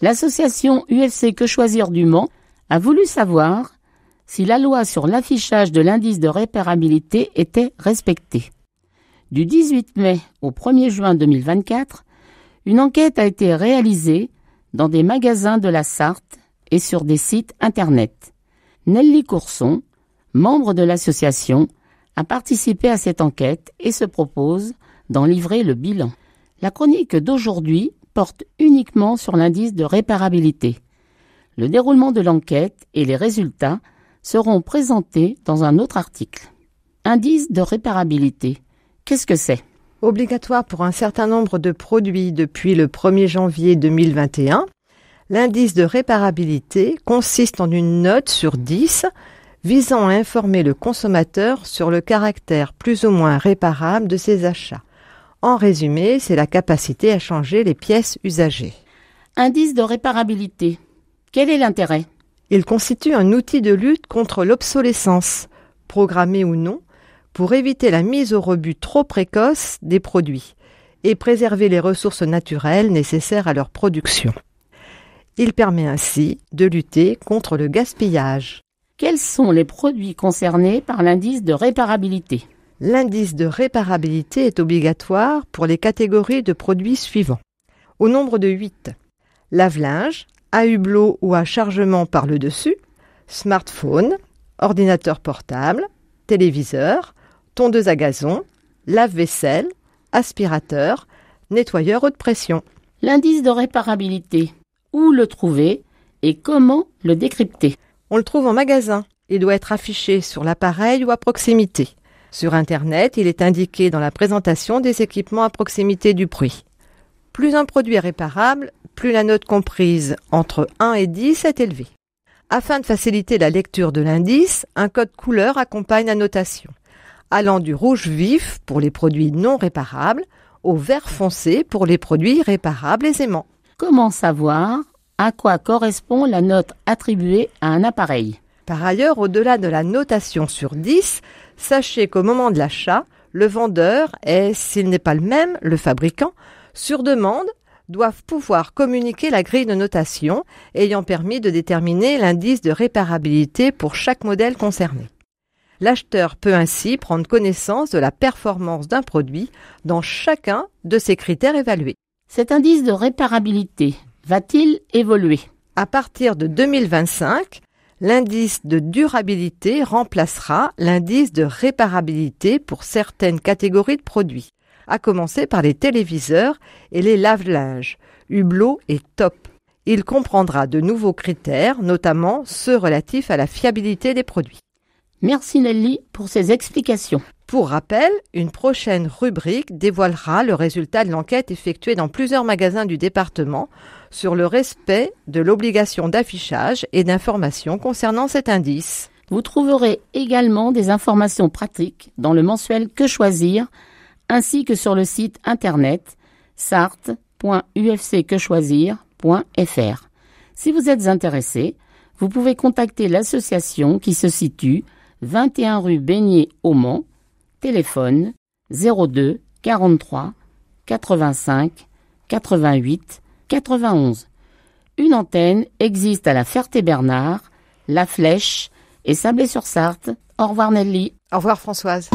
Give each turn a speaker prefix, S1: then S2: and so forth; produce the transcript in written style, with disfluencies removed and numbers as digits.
S1: L'association UFC Que Choisir du Mans a voulu savoir si la loi sur l'affichage de l'indice de réparabilité était respectée. Du 18 mai au 1er juin 2024, une enquête a été réalisée dans des magasins de la Sarthe et sur des sites Internet. Nelly Courson, membre de l'association, a participé à cette enquête et se propose d'en livrer le bilan. La chronique d'aujourd'hui porte uniquement sur l'indice de réparabilité. Le déroulement de l'enquête et les résultats seront présentés dans un autre article. Indice de réparabilité, qu'est-ce que c'est ?
S2: Obligatoire pour un certain nombre de produits depuis le 1er janvier 2021, l'indice de réparabilité consiste en une note sur 10 visant à informer le consommateur sur le caractère plus ou moins réparable de ses achats. En résumé, c'est la capacité à changer les pièces usagées.
S1: Indice de réparabilité, quel est l'intérêt ?
S2: Il constitue un outil de lutte contre l'obsolescence, programmée ou non, pour éviter la mise au rebut trop précoce des produits et préserver les ressources naturelles nécessaires à leur production. Il permet ainsi de lutter contre le gaspillage.
S1: Quels sont les produits concernés par l'indice de réparabilité ?
S2: L'indice de réparabilité est obligatoire pour les catégories de produits suivants. Au nombre de 8, lave-linge, à hublot ou à chargement par le dessus, smartphone, ordinateur portable, téléviseur, tondeuse à gazon, lave-vaisselle, aspirateur, nettoyeur haute pression.
S1: L'indice de réparabilité, où le trouver et comment le décrypter ?
S2: On le trouve en magasin. Il doit être affiché sur l'appareil ou à proximité. Sur Internet, il est indiqué dans la présentation des équipements à proximité du prix. Plus un produit est réparable, plus la note comprise entre 1 et 10 est élevée. Afin de faciliter la lecture de l'indice, un code couleur accompagne la notation, allant du rouge vif pour les produits non réparables au vert foncé pour les produits réparables aisément.
S1: Comment savoir à quoi correspond la note attribuée à un appareil ?
S2: Par ailleurs, au-delà de la notation sur 10, sachez qu'au moment de l'achat, le vendeur et, s'il n'est pas le même, le fabricant, sur demande, doivent pouvoir communiquer la grille de notation ayant permis de déterminer l'indice de réparabilité pour chaque modèle concerné. L'acheteur peut ainsi prendre connaissance de la performance d'un produit dans chacun de ses critères évalués.
S1: Cet indice de réparabilité va-t-il évoluer ?
S2: À partir de 2025, l'indice de durabilité remplacera l'indice de réparabilité pour certaines catégories de produits, à commencer par les téléviseurs et les lave-linges, hublot et top. Il comprendra de nouveaux critères, notamment ceux relatifs à la fiabilité des produits.
S1: Merci Nelly pour ces explications.
S2: Pour rappel, une prochaine rubrique dévoilera le résultat de l'enquête effectuée dans plusieurs magasins du département sur le respect de l'obligation d'affichage et d'information concernant cet indice.
S1: Vous trouverez également des informations pratiques dans le mensuel Que Choisir, ainsi que sur le site internet sarthe.ufcquechoisir.fr. Si vous êtes intéressé, vous pouvez contacter l'association qui se situe 21 rue Beignet au Mans, téléphone 02 43 85 88 91. Une antenne existe à la Ferté-Bernard, La Flèche et Sablé-sur-Sarthe. Au revoir Nelly.
S2: Au revoir Françoise.